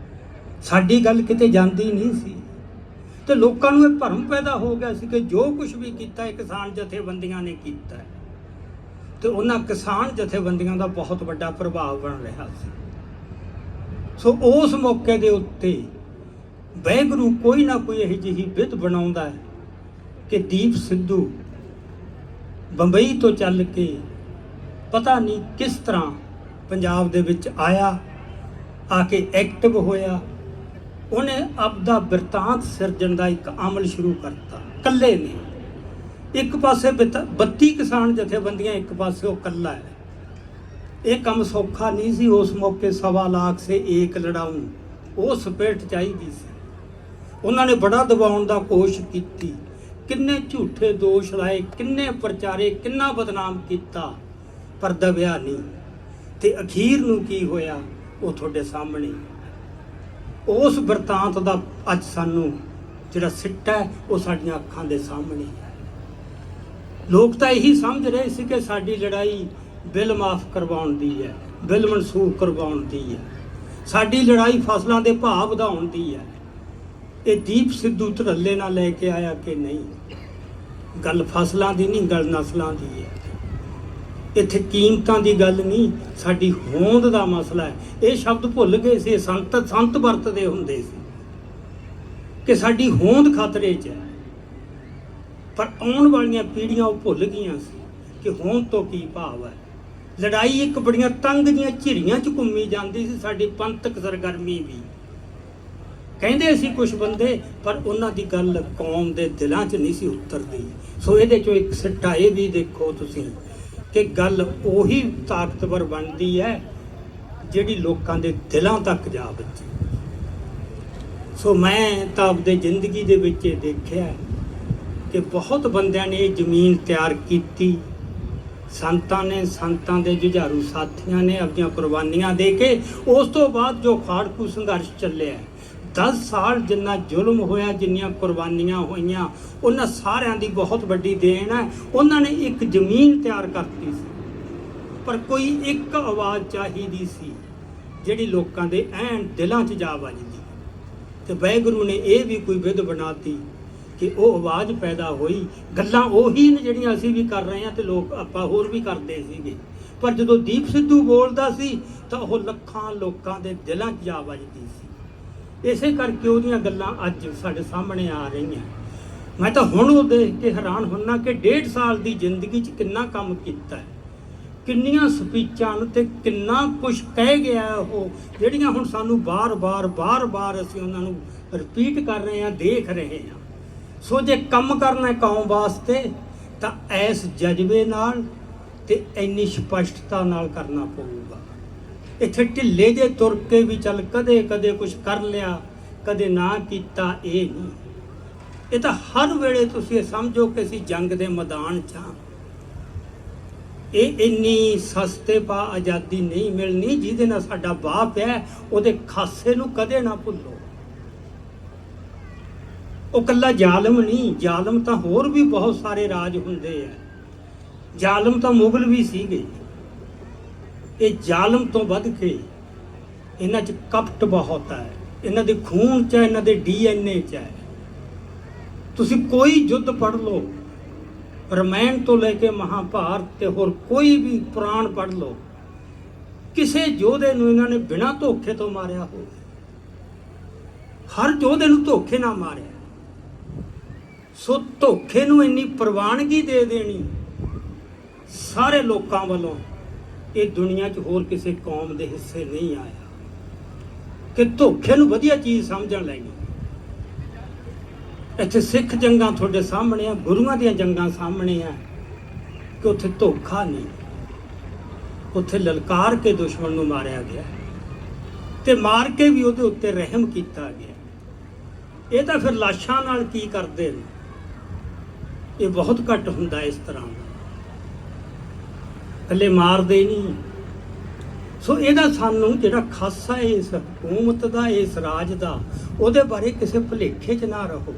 ਸਾਡੀ ਗੱਲ ਕਿਤੇ ਜਾਂਦੀ ਨਹੀਂ ਸੀ। ਤੇ ਲੋਕਾਂ ਨੂੰ ਇਹ ਭਰਮ ਪੈਦਾ ਹੋ ਗਿਆ ਸੀ ਕਿ ਜੋ ਕੁਝ ਵੀ ਕੀਤਾ ਹੈ ਕਿਸਾਨ ਜਥੇਬੰਦੀਆਂ ਨੇ ਕੀਤਾ ਹੈ, ਤੇ ਉਹਨਾਂ ਕਿਸਾਨ ਜਥੇਬੰਦੀਆਂ ਦਾ ਬਹੁਤ ਵੱਡਾ ਪ੍ਰਭਾਵ ਬਣ ਰਿਹਾ ਸੀ। ਸੋ ਉਸ ਮੌਕੇ ਦੇ ਉੱਤੇ ਵਾਹਿਗੁਰੂ ਕੋਈ ਨਾ ਕੋਈ ਇਹੋ ਜਿਹੀ ਵਿਧ ਬਣਾਉਂਦਾ ਹੈ ਕਿ ਦੀਪ ਸਿੱਧੂ ਬੰਬਈ ਤੋਂ ਚੱਲ ਕੇ ਪਤਾ ਨਹੀਂ ਕਿਸ ਤਰ੍ਹਾਂ ਪੰਜਾਬ ਦੇ ਵਿੱਚ ਆਇਆ, ਆ ਕੇ ਐਕਟਿਵ ਹੋਇਆ। ਉਹਨੇ ਆਪਦਾ ਬਿਰਤਾਂਤ ਸਿਰਜਣ ਦਾ ਇੱਕ ਅਮਲ ਸ਼ੁਰੂ ਕਰਤਾ ਇਕੱਲੇ ਨੇ। ਇੱਕ ਪਾਸੇ 32 ਕਿਸਾਨ ਜਥੇਬੰਦੀਆਂ, ਇੱਕ ਪਾਸੇ ਉਹ ਇਕੱਲਾ ਹੈ। ਇਹ ਕੰਮ ਸੌਖਾ ਨਹੀਂ ਸੀ। ਉਸ ਮੌਕੇ 1.25 ਲੱਖ ਸੇ ਏਕ ਲੜਾਊਂ, ਉਹ ਸਪਿਰਿਟ ਚਾਹੀਦੀ ਸੀ। ਉਹਨਾਂ ਨੇ ਬੜਾ ਦਬਾਉਣ ਦਾ ਕੋਸ਼ਿਸ਼ ਕੀਤੀ, ਕਿੰਨੇ ਝੂਠੇ ਦੋਸ਼ ਲਾਏ, ਕਿੰਨੇ ਪ੍ਰਚਾਰੇ, ਕਿੰਨਾ ਬਦਨਾਮ ਕੀਤਾ, ਪਰ ਦਬਿਆ ਨਹੀਂ। ਤੇ ਅਖੀਰ ਨੂੰ ਕੀ ਹੋਇਆ ਉਹ ਤੁਹਾਡੇ ਸਾਹਮਣੇ। ਉਸ ਬਿਰਤਾਂਤ ਦਾ ਅੱਜ ਸਾਨੂੰ ਜਿਹੜਾ ਸਿੱਟਾ ਹੈ ਉਹ ਸਾਡੀਆਂ ਅੱਖਾਂ ਦੇ ਸਾਹਮਣੇ ਹੈ। ਲੋਕ ਤਾਂ ਇਹੀ ਸਮਝ ਰਹੇ ਸੀ ਕਿ ਸਾਡੀ ਲੜਾਈ ਬਿੱਲ ਮਾਫ ਕਰਵਾਉਣ ਦੀ ਹੈ, ਬਿੱਲ ਮਨਸੂਖ ਕਰਵਾਉਣ ਦੀ ਹੈ, ਸਾਡੀ ਲੜਾਈ ਫਸਲਾਂ ਦੇ ਭਾਅ ਵਧਾਉਣ ਦੀ ਹੈ। ਇਹ ਦੀਪ ਸਿੱਧੂ ਧੜੱਲੇ ਨਾਲ ਲੈ ਕੇ ਆਇਆ ਕਿ ਨਹੀਂ, ਗੱਲ ਫਸਲਾਂ ਦੀ ਨਹੀਂ, ਗੱਲ ਨਸਲਾਂ ਦੀ ਹੈ। ਇੱਥੇ ਕੀਮਤਾਂ ਦੀ ਗੱਲ ਨਹੀਂ, ਸਾਡੀ ਹੋਂਦ ਦਾ ਮਸਲਾ ਹੈ। ਇਹ ਸ਼ਬਦ ਭੁੱਲ ਗਏ ਸੀ। ਸੰਤ ਵਰਤਦੇ ਹੁੰਦੇ ਸੀ ਕਿ ਸਾਡੀ ਹੋਂਦ ਖਤਰੇ 'ਚ ਹੈ, ਪਰ ਆਉਣ ਵਾਲੀਆਂ ਪੀੜ੍ਹੀਆਂ ਉਹ ਭੁੱਲ ਗਈਆਂ ਸੀ ਕਿ ਹੋਂਦ ਤੋਂ ਕੀ ਭਾਵ ਹੈ। ਲੜਾਈ ਇੱਕ ਬੜੀਆਂ ਤੰਗ ਦੀਆਂ ਝਿਰੀਆਂ 'ਚ ਘੁੰਮੀ ਜਾਂਦੀ ਸੀ। ਸਾਡੀ ਪੰਥਕ ਸਰਗਰਮੀ ਵੀ ਕਹਿੰਦੇ ਸੀ ਕੁਝ ਬੰਦੇ, ਪਰ ਉਹਨਾਂ ਦੀ ਗੱਲ ਕੌਮ ਦੇ ਦਿਲਾਂ 'ਚ ਨਹੀਂ ਸੀ ਉਤਰਦੀ। ਸੋ ਇਹਦੇ 'ਚੋਂ ਇੱਕ ਸਿੱਟਾ ਇਹ ਵੀ ਦੇਖੋ ਤੁਸੀਂ ਕਿ ਗੱਲ ਉਹੀ ਤਾਕਤਵਰ ਬਣਦੀ ਹੈ ਜਿਹੜੀ ਲੋਕਾਂ ਦੇ ਦਿਲਾਂ ਤੱਕ ਜਾ ਵੱਜੇ। ਸੋ ਮੈਂ ਤਾਂ ਆਪਣੀ ਜ਼ਿੰਦਗੀ ਦੇ ਵਿੱਚ ਇਹ ਦੇਖਿਆ ਕਿ ਬਹੁਤ ਬੰਦਿਆਂ ਨੇ ਇਹ ਜ਼ਮੀਨ ਤਿਆਰ ਕੀਤੀ। ਸੰਤਾਂ ਨੇ, ਸੰਤਾਂ ਦੇ ਜੁਝਾਰੂ ਸਾਥੀਆਂ ਨੇ ਆਪਣੀਆਂ ਕੁਰਬਾਨੀਆਂ ਦੇ ਕੇ, ਉਸ ਤੋਂ ਬਾਅਦ ਜੋ ਖਾੜਕੂ ਸੰਘਰਸ਼ ਚੱਲਿਆ 10 ਸਾਲ, ਜਿੰਨਾ ਜ਼ੁਲਮ ਹੋਇਆ, ਜਿੰਨੀਆਂ ਕੁਰਬਾਨੀਆਂ ਹੋਈਆਂ, ਉਹਨਾਂ ਸਾਰਿਆਂ ਦੀ ਬਹੁਤ ਵੱਡੀ ਦੇਣ ਹੈ। ਉਹਨਾਂ ਨੇ ਇੱਕ ਜ਼ਮੀਨ ਤਿਆਰ ਕਰਤੀ ਸੀ, ਪਰ ਕੋਈ ਇੱਕ ਆਵਾਜ਼ ਚਾਹੀਦੀ ਸੀ ਜਿਹੜੀ ਲੋਕਾਂ ਦੇ ਐਨ ਦਿਲਾਂ 'ਚ ਜਾ ਵੱਜਦੀ। ਤੇ ਵਾਹਿਗੁਰੂ ਨੇ ਇਹ ਵੀ ਕੋਈ ਵਿਧ ਬਣਾਤੀ ਕਿ ਉਹ ਆਵਾਜ਼ ਪੈਦਾ ਹੋਈ। ਗੱਲਾਂ ਉਹੀ ਨੇ ਜਿਹੜੀਆਂ ਅਸੀਂ ਵੀ ਕਰ ਰਹੇ ਹਾਂ ਤੇ ਲੋਕ ਆਪਾਂ ਹੋਰ ਵੀ ਕਰਦੇ ਸੀਗੇ, ਪਰ ਜਦੋਂ ਦੀਪ ਸਿੱਧੂ ਬੋਲਦਾ ਸੀ ਤਾਂ ਉਹ ਲੱਖਾਂ ਲੋਕਾਂ ਦੇ ਦਿਲਾਂ 'ਚ ਜਾ ਵੱਜਦੀ ਸੀ। ਇਸੇ ਕਰਕੇ ਉਹਦੀਆਂ ਗੱਲਾਂ ਅੱਜ ਸਾਡੇ ਸਾਹਮਣੇ ਆ ਰਹੀਆਂ। ਮੈਂ ਤਾਂ ਹੁਣ ਉਹ ਦੇਖ ਕੇ ਹੈਰਾਨ ਹੁੰਨਾ ਕਿ 1.5 ਸਾਲ ਦੀ ਜ਼ਿੰਦਗੀ 'ਚ ਕਿੰਨਾ ਕੰਮ ਕੀਤਾ ਹੈ, ਕਿੰਨੀਆਂ ਸਪੀਚਾਂ ਤੇ ਕਿੰਨਾ ਕੁਝ ਕਹਿ ਗਿਆ ਉਹ, ਜਿਹੜੀਆਂ ਹੁਣ ਸਾਨੂੰ ਬਾਰ-ਬਾਰ ਅਸੀਂ ਉਹਨਾਂ ਨੂੰ ਰਿਪੀਟ ਕਰ ਰਹੇ ਹਾਂ, ਦੇਖ ਰਹੇ ਹਾਂ। ਸੋ ਜੇ ਕੰਮ ਕਰਨਾ ਕੌਮ ਵਾਸਤੇ ਤਾਂ ਇਸ ਜਜ਼ਬੇ ਨਾਲ ਤੇ ਇੰਨੀ ਸਪਸ਼ਟਤਾ ਨਾਲ ਕਰਨਾ ਪਊਗਾ। ਇੱਥੇ ਢਿੱਲੇ ਜੇ ਤੁਰ ਕੇ ਵੀ ਚੱਲ ਕਦੇ ਕੁਝ ਕਰ ਲਿਆ, ਕਦੇ ਨਾ ਕੀਤਾ ਇਹ ਨਹੀਂ। ਇਹ ਤਾਂ ਹਰ ਵੇਲੇ ਤੁਸੀਂ ਇਹ ਸਮਝੋ ਕਿ ਅਸੀਂ ਜੰਗ ਦੇ ਮੈਦਾਨ 'ਚ ਹਾਂ। ਇਹ ਇੰਨੀ ਸਸਤੇ ਪਾ ਆਜ਼ਾਦੀ ਨਹੀਂ ਮਿਲਣੀ ਜਿਹਦੇ ਨਾਲ ਸਾਡਾ ਬਾਪ ਹੈ ਉਹਦੇ ਖਾਸੇ ਨੂੰ ਕਦੇ ਨਾ ਭੁੱਲੋ। ਉਹ ਕੱਲਾ ਜ਼ਾਲਮ ਨਹੀਂ, ਜ਼ਾਲਮ ਤਾਂ ਹੋਰ ਵੀ ਬਹੁਤ ਸਾਰੇ ਰਾਜ ਹੁੰਦੇ ਆ। ਜ਼ਾਲਮ ਤਾਂ ਮੁਗਲ ਵੀ ਸੀਗੇ। ਇਹ ਜ਼ਾਲਮ ਤੋਂ ਵੱਧ ਕੇ ਇਹਨਾਂ 'ਚ ਕਪਟ ਬਹੁਤ ਹੈ। ਇਹਨਾਂ ਦੇ ਖੂਨ 'ਚ, ਇਹਨਾਂ ਦੇ DNA 'ਚ ਹੈ। ਤੁਸੀਂ ਕੋਈ ਯੁੱਧ ਪੜ੍ਹ ਲਓ, ਰਮਾਇਣ ਤੋਂ ਲੈ ਕੇ ਮਹਾਭਾਰਤ ਤੇ ਹੋਰ ਕੋਈ ਵੀ ਪੁਰਾਣ ਪੜ੍ਹ ਲਓ, ਕਿਸੇ ਯੋਧੇ ਨੂੰ ਇਹਨਾਂ ਨੇ ਬਿਨਾਂ ਧੋਖੇ ਤੋਂ ਮਾਰਿਆ ਹੋਵੇ। ਹਰ ਯੋਧੇ ਨੂੰ ਧੋਖੇ ਨਾਲ ਮਾਰਿਆ। ਸੋ ਧੋਖੇ ਨੂੰ ਇੰਨੀ ਪ੍ਰਵਾਨਗੀ ਦੇ ਦੇਣੀ ਸਾਰੇ ਲੋਕਾਂ ਵੱਲੋਂ, ਇਹ ਦੁਨੀਆ 'ਚ ਹੋਰ ਕਿਸੇ ਕੌਮ ਦੇ ਹਿੱਸੇ ਨਹੀਂ ਆਇਆ ਕਿ ਧੋਖੇ ਨੂੰ ਵਧੀਆ ਚੀਜ਼ ਸਮਝਣ ਲੱਗੀ। ਇੱਥੇ ਸਿੱਖ ਜੰਗਾਂ ਤੁਹਾਡੇ ਸਾਹਮਣੇ ਆ, ਗੁਰੂਆਂ ਦੀਆਂ ਜੰਗਾਂ ਸਾਹਮਣੇ ਆ ਕਿ ਉੱਥੇ ਧੋਖਾ ਨਹੀਂ, ਉੱਥੇ ਲਲਕਾਰ ਕੇ ਦੁਸ਼ਮਣ ਨੂੰ ਮਾਰਿਆ ਗਿਆ ਤੇ ਮਾਰ ਕੇ ਵੀ ਉਹਦੇ ਉੱਤੇ ਰਹਿਮ ਕੀਤਾ ਗਿਆ। ਇਹ ਤਾਂ ਫਿਰ ਲਾਸ਼ਾਂ ਨਾਲ ਕੀ ਕਰਦੇ ਨੇ, ਇਹ ਬਹੁਤ ਘੱਟ ਹੁੰਦਾ ਇਸ ਤਰ੍ਹਾਂ ਦਾ, ਇਕੱਲੇ ਮਾਰਦੇ ਨਹੀਂ। ਸੋ ਇਹਦਾ ਸਾਨੂੰ ਜਿਹੜਾ ਖਾਸਾ ਇਸ ਹਕੂਮਤ ਦਾ, ਇਸ ਰਾਜ ਦਾ, ਉਹਦੇ ਬਾਰੇ ਕਿਸੇ ਭੁਲੇਖੇ 'ਚ ਨਾ ਰਹੋ।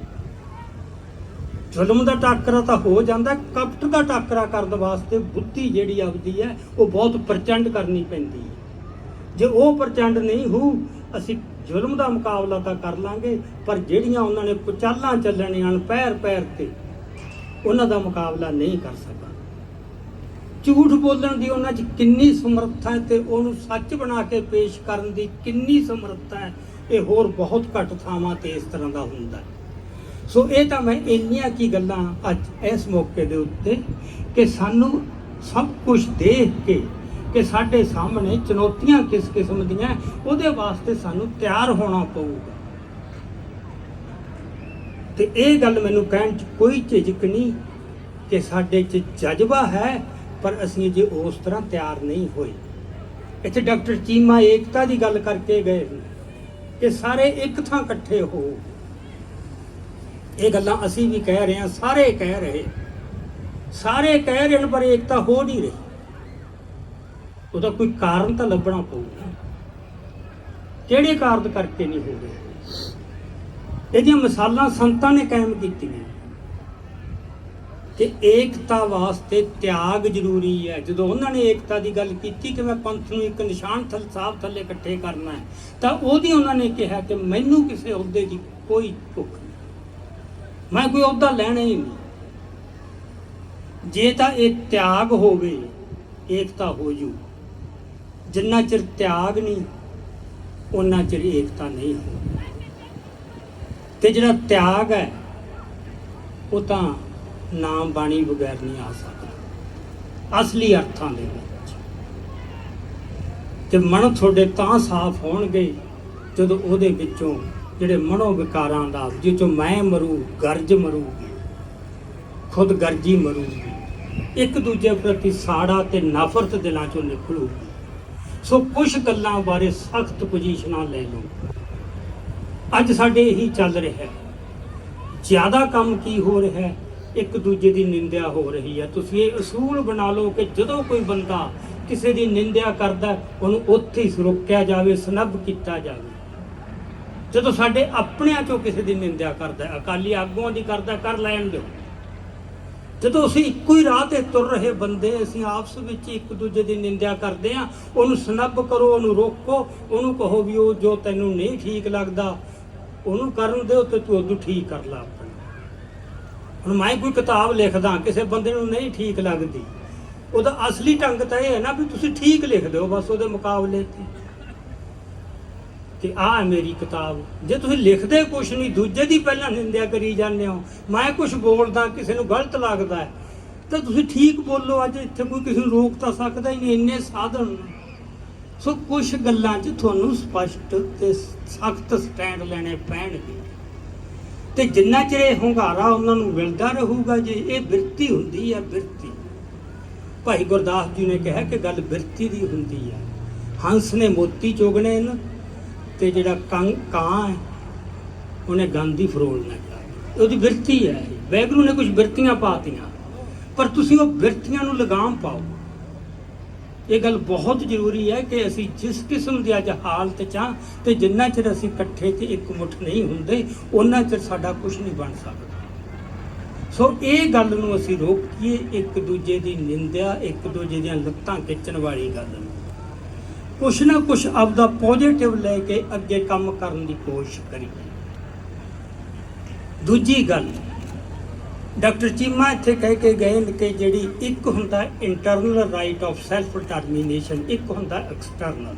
ਜ਼ੁਲਮ ਦਾ ਟਾਕਰਾ ਤਾਂ ਹੋ ਜਾਂਦਾ, ਕਪਟ ਦਾ ਟਾਕਰਾ ਕਰਨ ਵਾਸਤੇ ਬੁੱਧੀ ਜਿਹੜੀ ਆਪਦੀ ਹੈ ਉਹ ਬਹੁਤ ਪ੍ਰਚੰਡ ਕਰਨੀ ਪੈਂਦੀ ਹੈ। ਜੇ ਉਹ ਪ੍ਰਚੰਡ ਨਹੀਂ ਹੋ, ਅਸੀਂ ਜ਼ੁਲਮ ਦਾ ਮੁਕਾਬਲਾ ਤਾਂ ਕਰ ਲਾਂਗੇ, ਪਰ ਜਿਹੜੀਆਂ ਉਹਨਾਂ ਨੇ ਚਾਲਾਂ ਚੱਲਣੀਆਂ ਪੈਰ ਪੈਰ ਤੇ, ਉਹਨਾਂ ਦਾ ਮੁਕਾਬਲਾ ਨਹੀਂ ਕਰ ਸਕਦਾ। ਝੂਠ ਬੋਲਣ ਦੀ ਉਹਨਾਂ 'ਚ ਕਿੰਨੀ ਸਮਰੱਥਾ ਹੈ ਤੇ ਉਹਨੂੰ ਸੱਚ ਬਣਾ ਕੇ ਪੇਸ਼ ਕਰਨ ਦੀ ਕਿੰਨੀ ਸਮਰੱਥਾ ਹੈ, ਇਹ ਹੋਰ ਬਹੁਤ ਘੱਟ ਥਾਵਾਂ ਤੇ ਇਸ ਤਰ੍ਹਾਂ ਦਾ ਹੁੰਦਾ ਹੈ। ਸੋ ਇਹ ਤਾਂ ਮੈਂ ਇੰਨੀਆਂ ਕੀ ਗੱਲਾਂ ਅੱਜ ਇਸ ਮੌਕੇ ਦੇ ਉੱਤੇ ਕਿ ਸਾਨੂੰ ਸਭ ਕੁਝ ਦੇਖ ਕੇ ਕਿ ਸਾਡੇ ਸਾਹਮਣੇ ਚੁਣੌਤੀਆਂ ਕਿਸ ਕਿਸਮ ਦੀਆਂ, ਉਹਦੇ ਵਾਸਤੇ ਸਾਨੂੰ ਤਿਆਰ ਹੋਣਾ ਪਊਗਾ। ਤੇ ਇਹ ਗੱਲ ਮੈਨੂੰ ਕਹਿਣ 'ਚ ਕੋਈ ਝਿਜਕ ਨਹੀਂ ਕਿ ਸਾਡੇ 'ਚ ਜਜ਼ਬਾ ਹੈ, ਪਰ ਅਸੀਂ ਜੇ ਉਸ ਤਰ੍ਹਾਂ ਤਿਆਰ ਨਹੀਂ ਹੋਏ। ਇੱਥੇ ਡਾਕਟਰ ਚੀਮਾ ਏਕਤਾ ਦੀ ਗੱਲ ਕਰਕੇ ਗਏ ਕਿ ਸਾਰੇ ਇੱਕ ਥਾਂ ਇਕੱਠੇ ਹੋ। ਇਹ ਗੱਲਾਂ ਅਸੀਂ ਵੀ ਕਹਿ ਰਹੇ ਹਾਂ, ਸਾਰੇ ਕਹਿ ਰਹੇ ਨੇ, ਪਰ ਏਕਤਾ ਹੋ ਨਹੀਂ ਰਹੀ। ਉਹਦਾ ਕੋਈ ਕਾਰਨ ਤਾਂ ਲੱਭਣਾ ਪਊਗਾ, ਕਿਹੜੇ ਕਾਰਨ ਕਰਕੇ ਨਹੀਂ ਹੋ ਰਹੇ। ਇਹਦੀਆਂ ਮਿਸਾਲਾਂ ਸੰਤਾਂ ਨੇ ਕਾਇਮ ਕੀਤੀਆਂ ਕਿ ਏਕਤਾ ਵਾਸਤੇ ਤਿਆਗ ਜ਼ਰੂਰੀ ਹੈ। ਜਦੋਂ ਉਹਨਾਂ ਨੇ ਏਕਤਾ ਦੀ ਗੱਲ ਕੀਤੀ ਕਿ ਮੈਂ ਪੰਥ ਨੂੰ ਇੱਕ ਨਿਸ਼ਾਨ ਸਾਹਿਬ ਥੱਲੇ ਇਕੱਠੇ ਕਰਨਾ ਹੈ, ਤਾਂ ਉਹਦੀ ਉਹਨਾਂ ਨੇ ਕਿਹਾ ਕਿ ਮੈਨੂੰ ਕਿਸੇ ਅਹੁਦੇ ਦੀ ਕੋਈ ਭੁੱਖ ਨਹੀਂ, ਮੈਂ ਕੋਈ ਅਹੁਦਾ ਲੈਣਾ ਹੀ ਨਹੀਂ। ਜੇ ਤਾਂ ਇਹ ਤਿਆਗ ਹੋਵੇ, ਏਕਤਾ ਹੋ ਜੂ। ਜਿੰਨਾ ਚਿਰ ਤਿਆਗ ਨਹੀਂ, ਉਹਨਾਂ ਚਿਰ ਏਕਤਾ ਨਹੀਂ ਹੋ। ਤੇ ਜਿਹੜਾ ਤਿਆਗ ਹੈ ਉਹ ਤਾਂ ਨਾਮ ਬਾਣੀ ਬਗੈਰ ਨਹੀਂ ਆ ਸਕਦਾ ਅਸਲੀ ਅਰਥਾਂ ਦੇ ਵਿੱਚ। ਤੇ ਮਨ ਤੁਹਾਡੇ ਤਾਂ ਸਾਫ਼ ਹੋਣਗੇ ਜਦੋਂ ਉਹਦੇ ਵਿੱਚੋਂ ਜਿਹੜੇ ਮਨੋ ਵਿਕਾਰਾਂ ਦਾ, ਜਿਹ ਚੋਂ ਮੈਂ ਮਰੂ, ਗਰਜ ਮਰੂਗੀ, ਖੁਦ ਗਰਜੀ ਮਰੂਗੀ, ਇੱਕ ਦੂਜੇ ਪ੍ਰਤੀ ਸਾੜਾ ਤੇ ਨਫ਼ਰਤ ਦਿਲਾਂ ਚੋਂ ਨਿਕਲੂਗੀ। ਸੋ ਕੁਝ ਗੱਲਾਂ ਬਾਰੇ ਸਖਤ ਪੋਜੀਸ਼ਨਾਂ ਲੈ ਲਓ। ਅੱਜ ਸਾਡੇ ਇਹੀ ਚੱਲ ਰਿਹਾ ਹੈ। ਜ਼ਿਆਦਾ ਕੰਮ ਕੀ ਹੋ ਰਿਹਾ ਹੈ, ਇੱਕ ਦੂਜੇ ਦੀ ਨਿੰਦਿਆ ਹੋ ਰਹੀ ਹੈ। ਤੁਸੀਂ ਇਹ ਅਸੂਲ ਬਣਾ ਲਓ ਕਿ ਜਦੋਂ ਕੋਈ ਬੰਦਾ ਕਿਸੇ ਦੀ ਨਿੰਦਿਆ ਕਰਦਾ, ਉਹਨੂੰ ਉੱਥੇ ਹੀ ਰੋਕਿਆ ਜਾਵੇ, ਸਨੱਬ ਕੀਤਾ ਜਾਵੇ। ਜਦੋਂ ਸਾਡੇ ਆਪਣਿਆਂ ਚੋਂ ਕਿਸੇ ਦੀ ਨਿੰਦਿਆ ਕਰਦਾ, ਅਕਾਲੀ ਆਗੂਆਂ ਦੀ ਕਰਦਾ, ਕਰ ਲੈਣ ਦਿਓ। ਜਦੋਂ ਅਸੀਂ ਇੱਕੋ ਹੀ ਰਾਹ ਤੇ ਤੁਰ ਰਹੇ ਬੰਦੇ, ਅਸੀਂ ਆਪਸ ਵਿੱਚ ਇੱਕ ਦੂਜੇ ਦੀ ਨਿੰਦਿਆ ਕਰਦੇ ਹਾਂ, ਉਹਨੂੰ ਸਨੱਬ ਕਰੋ, ਉਹਨੂੰ ਰੋਕੋ, ਉਹਨੂੰ ਕਹੋ ਵੀ ਉਹ ਜੋ ਤੈਨੂੰ ਨਹੀਂ ਠੀਕ ਲੱਗਦਾ ਉਹਨੂੰ ਕਰਨ ਦਿਓ ਤੇ ਤੂੰ ਉਦੋਂ ਠੀਕ ਕਰ ਲਾ ਆਪਣਾ। ਹੁਣ ਮੈਂ ਕੋਈ ਕਿਤਾਬ ਲਿਖਦਾ, ਕਿਸੇ ਬੰਦੇ ਨੂੰ ਨਹੀਂ ਠੀਕ ਲੱਗਦੀ, ਉਹਦਾ ਅਸਲੀ ਢੰਗ ਤਾਂ ਇਹ ਹੈ ਨਾ ਵੀ ਤੁਸੀਂ ਠੀਕ ਲਿਖ ਦਿਓ ਬਸ ਉਹਦੇ ਮੁਕਾਬਲੇ ਤੇ, ਕਿ ਆਹ ਹੈ ਮੇਰੀ ਕਿਤਾਬ। ਜੇ ਤੁਸੀਂ ਲਿਖਦੇ ਕੁਛ ਨਹੀਂ, ਦੂਜੇ ਦੀ ਪਹਿਲਾਂ ਨਿੰਦਿਆ ਕਰੀ ਜਾਂਦੇ ਹੋ, ਮੈਂ ਕੁਛ ਬੋਲਦਾ ਕਿਸੇ ਨੂੰ ਗਲਤ ਲੱਗਦਾ ਹੈ, ਤਾਂ ਤੁਸੀਂ ਠੀਕ ਬੋਲੋ। ਅੱਜ ਇੱਥੇ ਕੋਈ ਕਿਸੇ ਨੂੰ ਰੋਕ ਤਾਂ ਸਕਦਾ ਹੀ ਨਹੀਂ, ਇੰਨੇ ਸਾਧਨ। ਸੋ ਕੁਛ ਗੱਲਾਂ 'ਚ ਤੁਹਾਨੂੰ ਸਪਸ਼ਟ ਤੇ ਸਖਤ ਸਟੈਂਡ ਲੈਣੇ ਪੈਣਗੇ। ਤੇ ਜਿੰਨਾ ਚਿਰ ਇਹ ਹੁੰਗਾਰਾ ਉਹਨਾਂ ਨੂੰ ਮਿਲਦਾ ਰਹੂਗਾ, ਜੇ ਇਹ ਬਿਰਤੀ ਹੁੰਦੀ ਹੈ, ਬਿਰਤੀ। ਭਾਈ ਗੁਰਦਾਸ ਜੀ ਨੇ ਕਿਹਾ ਕਿ ਗੱਲ ਬਿਰਤੀ ਦੀ ਹੁੰਦੀ ਹੈ। ਹੰਸ ਨੇ ਮੋਤੀ ਚੁਗਣੇ ਨੇ, ਤੇ ਜਿਹੜਾ ਕਾਂ ਹੈ ਉਹਨੇ ਗੰਦ ਹੀ ਫਰੋਲਣਾ ਚਾਹੀਦਾ। ਉਹਦੀ ਬਿਰਤੀ ਹੈ ਇਹ। ਵਾਹਿਗੁਰੂ ਨੇ ਕੁਝ ਬਿਰਤੀਆਂ ਪਾਤੀਆਂ, ਪਰ ਤੁਸੀਂ ਉਹ ਬਿਰਤੀਆਂ ਨੂੰ ਲਗਾਮ ਪਾਓ। ਇਹ ਗੱਲ ਬਹੁਤ ਜ਼ਰੂਰੀ ਹੈ ਕਿ ਅਸੀਂ ਜਿਸ ਕਿਸਮ ਦੀ ਅੱਜ ਹਾਲਤ 'ਚ ਹਾਂ, ਤੇ ਜਿੰਨਾ ਚਿਰ ਅਸੀਂ ਇਕੱਠੇ ਤੇ ਇੱਕ ਮੁੱਠ ਨਹੀਂ ਹੁੰਦੇ, ਉਹਨਾਂ ਚਿਰ ਸਾਡਾ ਕੁਝ ਨਹੀਂ ਬਣ ਸਕਦਾ। ਸੋ ਇਹ ਗੱਲ ਨੂੰ ਅਸੀਂ ਰੋਕੀਏ, ਇੱਕ ਦੂਜੇ ਦੀ ਨਿੰਦਿਆ, ਇੱਕ ਦੂਜੇ ਦੀਆਂ ਲੱਤਾਂ ਖਿੱਚਣ ਵਾਲੀ ਗੱਲ ਨੂੰ ਕੁਛ ਨਾ ਕੁਛ ਆਪਦਾ ਪੋਜ਼ਿਟਿਵ ਲੈ ਕੇ ਅੱਗੇ ਕੰਮ ਕਰਨ ਦੀ ਕੋਸ਼ਿਸ਼ ਕਰੀਏ। ਦੂਜੀ ਗੱਲ, ਡਾਕਟਰ ਚੀਮਾ ਇੱਥੇ ਕਹਿ ਕੇ ਗਏ ਨੇ ਕਿ ਜਿਹੜੀ ਇੱਕ ਹੁੰਦਾ internal right of self determination, ਇੱਕ ਹੁੰਦਾ ਐਕਸਟਰਨਲ।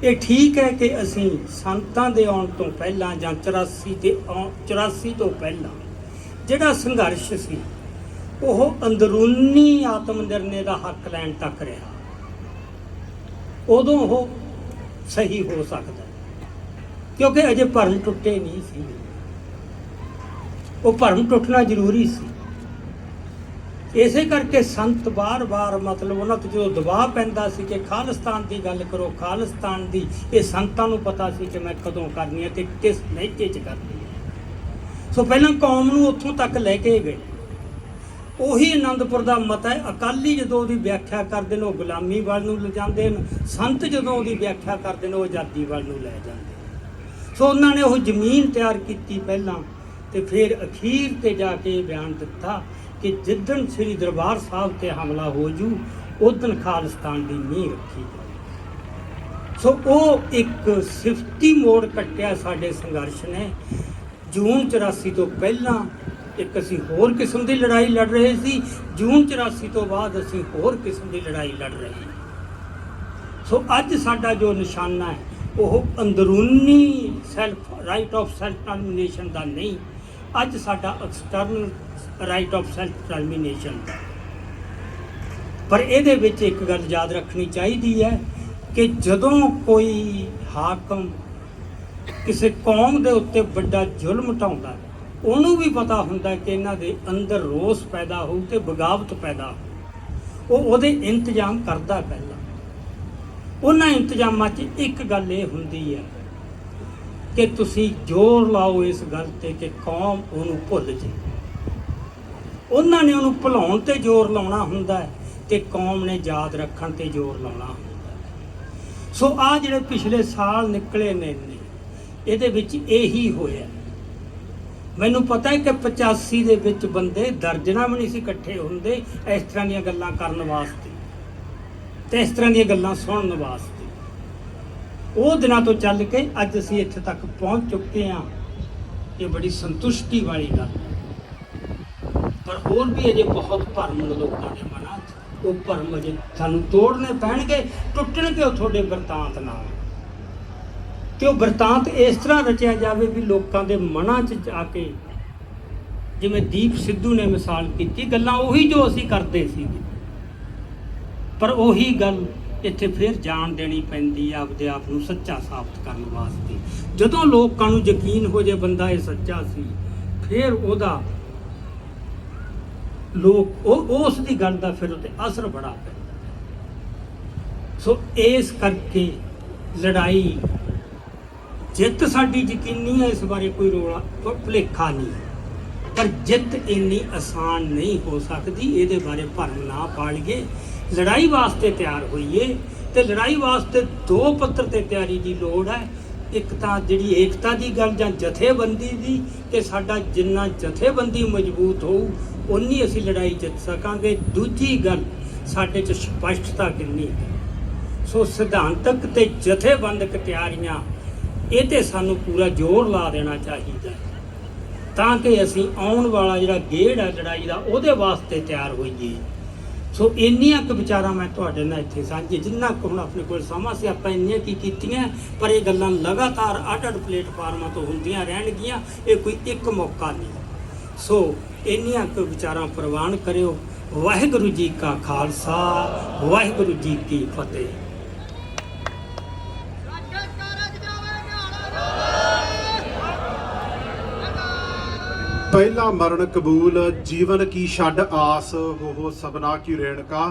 ਇਹ ਠੀਕ ਹੈ ਕਿ ਅਸੀਂ ਸੰਤਾਂ ਦੇ ਆਉਣ ਤੋਂ ਪਹਿਲਾਂ ਜਾਂ 84 ਤੋਂ ਪਹਿਲਾਂ ਜਿਹੜਾ ਸੰਘਰਸ਼ ਸੀ ਉਹ ਅੰਦਰੂਨੀ ਆਤਮ ਨਿਰਣੇ ਦਾ ਹੱਕ ਲੈਣ ਤੱਕ ਰਿਹਾ। ਉਦੋਂ ਉਹ ਸਹੀ ਹੋ ਸਕਦਾ ਕਿਉਂਕਿ ਅਜੇ ਭਰਮ ਟੁੱਟੇ ਨਹੀਂ ਸੀ। ਉਹ ਭਰਮ ਟੁੱਟਣਾ ਜ਼ਰੂਰੀ ਸੀ। ਇਸੇ ਕਰਕੇ ਸੰਤ ਬਾਰ-ਬਾਰ ਮਤਲਬ ਉਹਨਾਂ ਤੋਂ ਜਦੋਂ ਦਬਾਅ ਪੈਂਦਾ ਸੀ ਕਿ ਖਾਲਿਸਤਾਨ ਦੀ ਗੱਲ ਕਰੋ, ਖਾਲਿਸਤਾਨ ਦੀ, ਇਹ ਸੰਤਾਂ ਨੂੰ ਪਤਾ ਸੀ ਕਿ ਮੈਂ ਕਦੋਂ ਕਰਨੀ ਹੈ ਤੇ ਕਿਸ ਲਹਿਜੇ 'ਚ ਕਰਨੀ ਹੈ। ਸੋ ਪਹਿਲਾਂ ਕੌਮ ਨੂੰ ਉੱਥੋਂ ਤੱਕ ਲੈ ਕੇ ਗਏ। ਉਹੀ ਆਨੰਦਪੁਰ ਦਾ ਮਤ ਹੈ। ਅਕਾਲੀ ਜਦੋਂ ਉਹਦੀ ਵਿਆਖਿਆ ਕਰਦੇ ਨੇ ਉਹ ਗੁਲਾਮੀ ਵੱਲ ਨੂੰ ਲਿਜਾਂਦੇ ਨੇ, ਸੰਤ ਜਦੋਂ ਉਹਦੀ ਵਿਆਖਿਆ ਕਰਦੇ ਨੇ ਉਹ ਆਜ਼ਾਦੀ ਵੱਲ ਨੂੰ ਲੈ ਜਾਂਦੇ ਨੇ। ਸੋ ਉਹਨਾਂ ਨੇ ਉਹ ਜ਼ਮੀਨ ਤਿਆਰ ਕੀਤੀ ਪਹਿਲਾਂ, ਤੇ ਫਿਰ ਅਖੀਰ ਤੇ ਜਾ ਕੇ ਬਿਆਨ ਦਿੱਤਾ ਕਿ ਜਿੱਦਣ ਸ੍ਰੀ ਦਰਬਾਰ ਸਾਹਿਬ ਤੇ ਹਮਲਾ ਹੋ ਜੂ ਉਦਣ ਖਾਲਿਸਤਾਨ ਦੀ ਨੀਂਹ ਰੱਖੀ ਜਾਵੇ। ਸੋ ਉਹ ਇੱਕ ਸਿਫਤੀ ਮੋੜ ਕੱਟਿਆ ਸਾਡੇ ਸੰਘਰਸ਼ ਨੇ। ਜੂਨ 84 ਤੋਂ ਪਹਿਲਾਂ ਇੱਕ ਅਸੀਂ ਹੋਰ ਕਿਸਮ ਦੀ ਲੜਾਈ ਲੜ ਰਹੇ ਸੀ, ਜੂਨ 84 ਤੋਂ ਬਾਅਦ ਅਸੀਂ ਹੋਰ ਕਿਸਮ ਦੀ ਲੜਾਈ ਲੜ ਰਹੇ ਹਾਂ। ਸੋ ਅੱਜ ਸਾਡਾ ਜੋ ਨਿਸ਼ਾਨਾ ਹੈ ਉਹ ਅੰਦਰੂਨੀ self right of self determination ਦਾ ਨਹੀਂ, ਅੱਜ ਸਾਡਾ external right of self determination ਦਾ। ਪਰ ਇਹਦੇ ਵਿੱਚ ਇੱਕ ਗੱਲ ਯਾਦ ਰੱਖਣੀ ਚਾਹੀਦੀ ਹੈ ਕਿ ਜਦੋਂ ਕੋਈ ਹਾਕਮ ਕਿਸੇ ਕੌਮ ਦੇ ਉੱਤੇ ਵੱਡਾ ਜ਼ੁਲਮ ਢਾਉਂਦਾ, ਉਹਨੂੰ ਵੀ ਪਤਾ ਹੁੰਦਾ ਕਿ ਇਹਨਾਂ ਦੇ ਅੰਦਰ ਰੋਸ ਪੈਦਾ ਹੋਊ ਤੇ ਬਗਾਵਤ ਪੈਦਾ ਹੋਊ। ਉਹ ਉਹਦੇ ਇੰਤਜ਼ਾਮ ਕਰਦਾ ਪਹਿਲਾਂ। ਉਹਨਾਂ ਇੰਤਜ਼ਾਮਾਂ 'ਚ ਇੱਕ ਗੱਲ ਇਹ ਹੁੰਦੀ ਹੈ ਕਿ ਤੁਸੀਂ ਜ਼ੋਰ ਲਾਓ ਇਸ ਗੱਲ ਤੇ ਕਿ ਕੌਮ ਉਹਨੂੰ ਭੁੱਲ ਜੇ। ਉਹਨਾਂ ਨੇ ਉਹਨੂੰ ਭੁਲਾਉਣ ਤੇ ਜ਼ੋਰ ਲਾਉਣਾ ਹੁੰਦਾ ਹੈ ਤੇ ਕੌਮ ਨੇ ਯਾਦ ਰੱਖਣ ਤੇ ਜ਼ੋਰ ਲਾਉਣਾ ਹੁੰਦਾ ਹੈ। ਸੋ ਆਹ ਜਿਹੜੇ ਪਿਛਲੇ ਸਾਲ ਨਿਕਲੇ ਨੇ ਇਹਦੇ ਵਿੱਚ ਇਹੀ ਹੋਇਆ। ਮੈਨੂੰ ਪਤਾ ਹੈ ਕਿ 85 ਦੇ ਵਿੱਚ ਬੰਦੇ ਦਰਜਨਾਂ ਵੀ ਨਹੀਂ ਸੀ ਇਕੱਠੇ ਹੁੰਦੇ ਇਸ ਤਰ੍ਹਾਂ ਦੀਆਂ ਗੱਲਾਂ ਕਰਨ ਵਾਸਤੇ ਤੇ ਇਸ ਤਰ੍ਹਾਂ ਦੀਆਂ ਗੱਲਾਂ ਸੁਣਨ ਵਾਸਤੇ। ਉਹ ਦਿਨਾਂ ਤੋਂ ਚੱਲ ਕੇ ਅੱਜ ਅਸੀਂ ਇੱਥੇ ਤੱਕ ਪਹੁੰਚ ਚੁੱਕੇ ਹਾਂ। ਇਹ ਬੜੀ ਸੰਤੁਸ਼ਟੀ ਵਾਲੀ ਗੱਲ ਹੈ। ਪਰ ਹੋਰ ਵੀ ਅਜੇ ਬਹੁਤ ਭਰਮ ਲੋਕਾਂ ਦੇ ਮਨਾਂ 'ਚ, ਉਹ ਭਰਮ ਅਜੇ ਸਾਨੂੰ ਤੋੜਨੇ ਪੈਣਗੇ, ਟੁੱਟਣਗੇ ਉਹ ਤੁਹਾਡੇ ਬਿਰਤਾਂਤ ਨਾਲ। ਤੇ ਉਹ ਬਿਰਤਾਂਤ ਇਸ ਤਰ੍ਹਾਂ ਰਚਿਆ ਜਾਵੇ ਵੀ ਲੋਕਾਂ ਦੇ ਮਨਾਂ 'ਚ ਜਾ ਕੇ, ਜਿਵੇਂ ਦੀਪ ਸਿੱਧੂ ਨੇ ਮਿਸਾਲ ਕੀਤੀ, ਗੱਲਾਂ ਉਹੀ ਜੋ ਅਸੀਂ ਕਰਦੇ ਸੀ, ਪਰ ਉਹੀ ਗੱਲ ਇੱਥੇ ਫਿਰ ਜਾਣ ਦੇਣੀ ਪੈਂਦੀ ਹੈ ਆਪਦੇ ਆਪ ਨੂੰ ਸੱਚਾ ਸਾਬਤ ਕਰਨ ਵਾਸਤੇ। ਜਦੋਂ ਲੋਕਾਂ ਨੂੰ ਯਕੀਨ ਹੋ ਜੇ ਬੰਦਾ ਇਹ ਸੱਚਾ ਸੀ, ਫਿਰ ਉਹਦਾ ਲੋਕ ਉਸ ਦੀ ਗੱਲ ਦਾ ਫਿਰ ਉੱਤੇ ਅਸਰ ਬੜਾ ਪੈਂਦਾ। ਸੋ ਇਸ ਕਰਕੇ ਲੜਾਈ ਜਿੱਤ ਸਾਡੀ ਯਕੀਨੀ ਹੈ, ਇਸ ਬਾਰੇ ਕੋਈ ਰੋਲਾ ਭੁਲੇਖਾ ਨਹੀਂ, ਪਰ ਜਿੱਤ ਇੰਨੀ ਆਸਾਨ ਨਹੀਂ ਹੋ ਸਕਦੀ। ਇਹਦੇ ਬਾਰੇ ਭਰਮ ਨਾ ਪਾਲੀਏ। ਲੜਾਈ ਵਾਸਤੇ ਤਿਆਰ ਹੋਈਏ ਤੇ ਲੜਾਈ ਵਾਸਤੇ ਦੋ ਪੱਧਰ ਤੇ ਤਿਆਰੀ ਦੀ ਲੋੜ ਹੈ। ਇੱਕ ਤਾਂ ਜਿਹੜੀ ਏਕਤਾ ਦੀ ਗੱਲ ਜਾਂ ਜਥੇਬੰਦੀ ਦੀ, ਕਿ ਸਾਡਾ ਜਿੰਨਾ ਜਥੇਬੰਦੀ ਮਜ਼ਬੂਤ ਹੋਊ ਉਨੀ ਅਸੀਂ ਲੜਾਈ ਜਿੱਤ ਸਕਾਂਗੇ। ਦੂਜੀ ਗੱਲ, ਸਾਡੇ 'ਚ ਸਪਸ਼ਟਤਾ ਕਿੰਨੀ ਹੈ। ਸੋ ਸਿਧਾਂਤਕ ਤੇ ਜਥੇਬੰਦਕ ਤਿਆਰੀਆਂ, ਇਹ ਤੇ ਸਾਨੂੰ ਪੂਰਾ ਜ਼ੋਰ ਲਾ ਦੇਣਾ ਚਾਹੀਦਾ ਤਾਂ ਕਿ ਅਸੀਂ ਆਉਣ ਵਾਲਾ ਜਿਹੜਾ ਗੇੜ ਹੈ ਲੜਾਈ ਦਾ, ਉਹਦੇ ਵਾਸਤੇ ਤਿਆਰ ਹੋਈਏ। ਸੋ ਇੰਨੀਆਂ ਕੁ ਵਿਚਾਰਾਂ ਮੈਂ ਤੁਹਾਡੇ ਨਾਲ ਇੱਥੇ ਸਾਂਝੇ, ਜਿੰਨਾ ਕੁ ਹੁਣ ਆਪਣੇ ਕੋਲ ਸਮਾਂ ਸੀ ਆਪਾਂ ਇੰਨੀਆਂ ਕੀ ਕੀਤੀਆਂ, ਪਰ ਇਹ ਗੱਲਾਂ ਲਗਾਤਾਰ ਅੱਡ-ਅੱਡ ਪਲੇਟਫਾਰਮਾਂ ਤੋਂ ਹੁੰਦੀਆਂ ਰਹਿਣਗੀਆਂ। ਇਹ ਕੋਈ ਇੱਕ ਮੌਕਾ ਨਹੀਂ। ਸੋ ਇੰਨੀਆਂ ਕੁ ਵਿਚਾਰਾਂ ਪ੍ਰਵਾਨ ਕਰਿਓ। ਵਾਹਿਗੁਰੂ ਜੀ ਕਾ ਖਾਲਸਾ, ਵਾਹਿਗੁਰੂ ਜੀ ਕੀ ਫਤਿਹ। ਪਹਿਲਾ ਮਰਨ ਕਬੂਲ जीवन की छड आस हो सबना की रेणका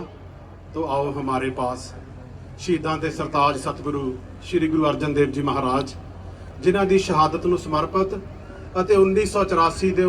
तो आओ हमारे पास। शहीदां दे सरताज सतगुरु श्री गुरु अर्जन देव जी महाराज ਜਿਨ੍ਹਾਂ ਦੀ ਸ਼ਹਾਦਤ ਨੂੰ ਸਮਰਪਿਤ ਅਤੇ 1984 ਦੇ